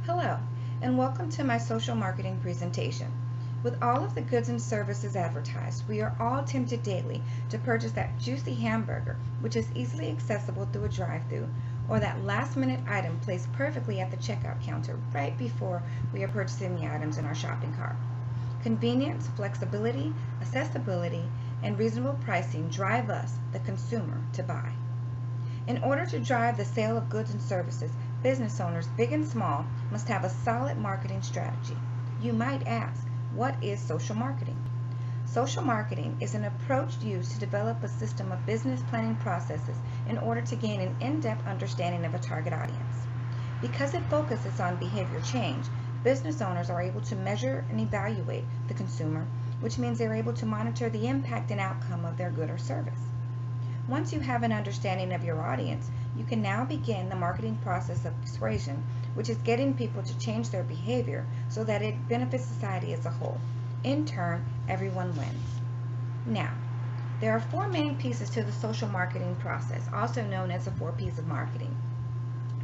Hello, and welcome to my social marketing presentation. With all of the goods and services advertised, we are all tempted daily to purchase that juicy hamburger, which is easily accessible through a drive-thru, or that last-minute item placed perfectly at the checkout counter right before we are purchasing the items in our shopping cart. Convenience, flexibility, accessibility, and reasonable pricing drive us, the consumer, to buy. In order to drive the sale of goods and services, business owners, big and small, must have a solid marketing strategy. You might ask, what is social marketing? Social marketing is an approach used to develop a system of business planning processes in order to gain an in-depth understanding of a target audience. Because it focuses on behavior change, business owners are able to measure and evaluate the consumer, which means they're able to monitor the impact and outcome of their good or service. Once you have an understanding of your audience, you can now begin the marketing process of persuasion, which is getting people to change their behavior so that it benefits society as a whole. In turn, everyone wins. Now, there are four main pieces to the social marketing process, also known as the 4 P's of marketing.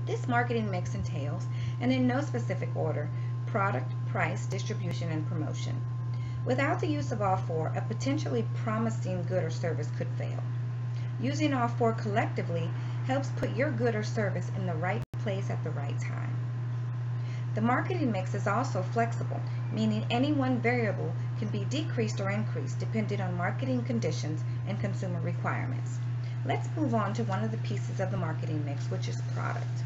This marketing mix entails, and in no specific order, product, price, distribution, and promotion. Without the use of all four, a potentially promising good or service could fail. Using all four collectively helps put your good or service in the right place at the right time. The marketing mix is also flexible, meaning any one variable can be decreased or increased depending on marketing conditions and consumer requirements. Let's move on to one of the pieces of the marketing mix, which is product.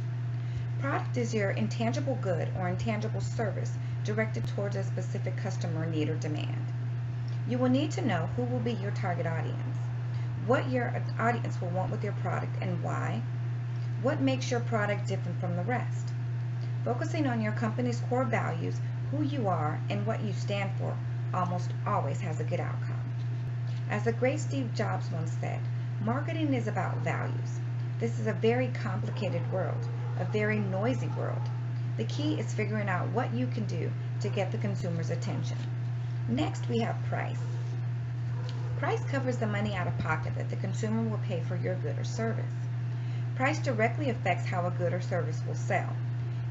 Product is your intangible good or intangible service directed towards a specific customer need or demand. You will need to know who will be your target audience, what your audience will want with your product and why, what makes your product different from the rest. Focusing on your company's core values, who you are, and what you stand for almost always has a good outcome. As the great Steve Jobs once said, marketing is about values. This is a very complicated world, a very noisy world. The key is figuring out what you can do to get the consumer's attention. Next, we have price. Price covers the money out of pocket that the consumer will pay for your good or service. Price directly affects how a good or service will sell.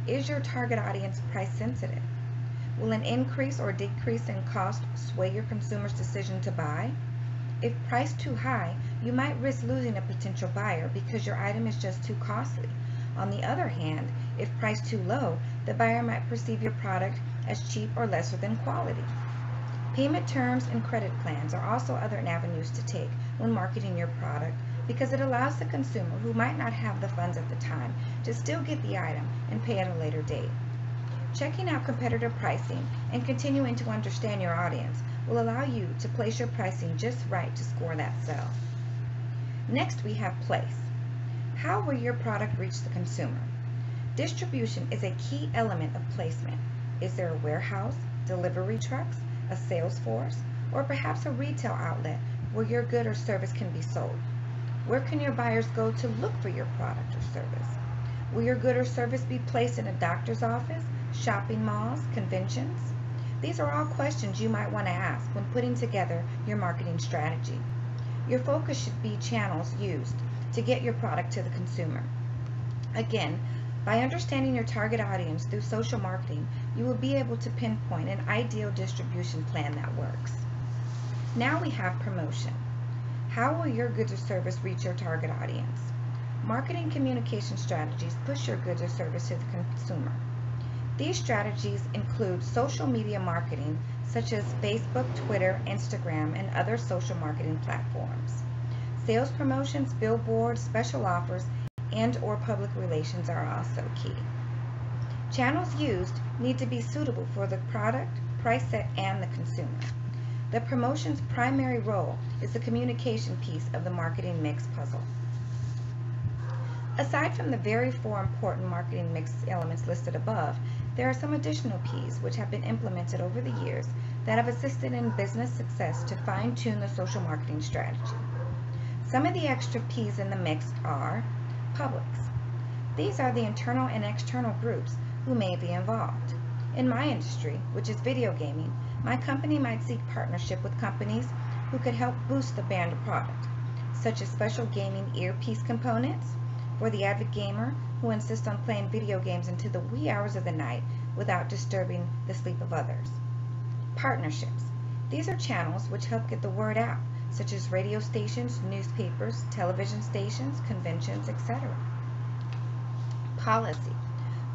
Is your target audience price sensitive? Will an increase or decrease in cost sway your consumer's decision to buy? If priced too high, you might risk losing a potential buyer because your item is just too costly. On the other hand, if priced too low, the buyer might perceive your product as cheap or lesser than quality. Payment terms and credit plans are also other avenues to take when marketing your product because it allows the consumer who might not have the funds at the time to still get the item and pay at a later date. Checking out competitor pricing and continuing to understand your audience will allow you to place your pricing just right to score that sale. Next, we have place. How will your product reach the consumer? Distribution is a key element of placement. Is there a warehouse, delivery trucks, a sales force, or perhaps a retail outlet where your good or service can be sold? Where can your buyers go to look for your product or service? Will your good or service be placed in a doctor's office, shopping malls, conventions? These are all questions you might want to ask when putting together your marketing strategy. Your focus should be channels used to get your product to the consumer. Again, by understanding your target audience through social marketing, you will be able to pinpoint an ideal distribution plan that works. Now we have promotion. How will your goods or service reach your target audience? Marketing communication strategies push your goods or service to the consumer. These strategies include social media marketing, such as Facebook, Twitter, Instagram, and other social marketing platforms. Sales promotions, billboards, special offers, and/or public relations are also key. Channels used need to be suitable for the product, price set, and the consumer. The promotion's primary role is the communication piece of the marketing mix puzzle. Aside from the very 4 important marketing mix elements listed above, there are some additional P's which have been implemented over the years that have assisted in business success to fine-tune the social marketing strategy. Some of the extra P's in the mix are publics. These are the internal and external groups who may be involved. In my industry, which is video gaming, my company might seek partnership with companies who could help boost the brand product, such as special gaming earpiece components for the avid gamer, who insist on playing video games into the wee hours of the night without disturbing the sleep of others. Partnerships. These are channels which help get the word out, such as radio stations, newspapers, television stations, conventions, etc. Policy.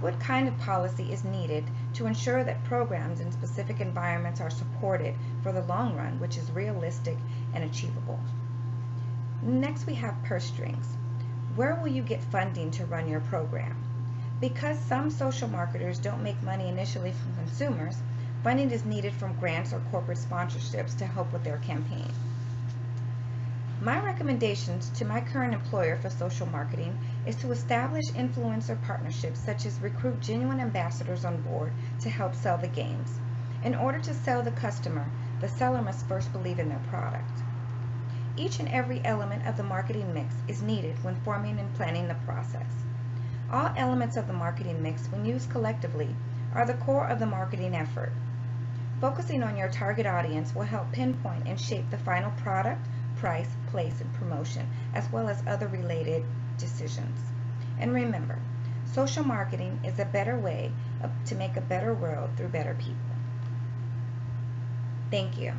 What kind of policy is needed to ensure that programs in specific environments are supported for the long run, which is realistic and achievable? Next, we have purse strings. Where will you get funding to run your program? Because some social marketers don't make money initially from consumers, funding is needed from grants or corporate sponsorships to help with their campaign. My recommendations to my current employer for social marketing is to establish influencer partnerships, such as recruit genuine ambassadors on board to help sell the games. In order to sell the customer, the seller must first believe in their product. Each and every element of the marketing mix is needed when forming and planning the process. All elements of the marketing mix, when used collectively, are the core of the marketing effort. Focusing on your target audience will help pinpoint and shape the final product, price, place, and promotion, as well as other related decisions. And remember, social marketing is a better way to make a better world through better people. Thank you.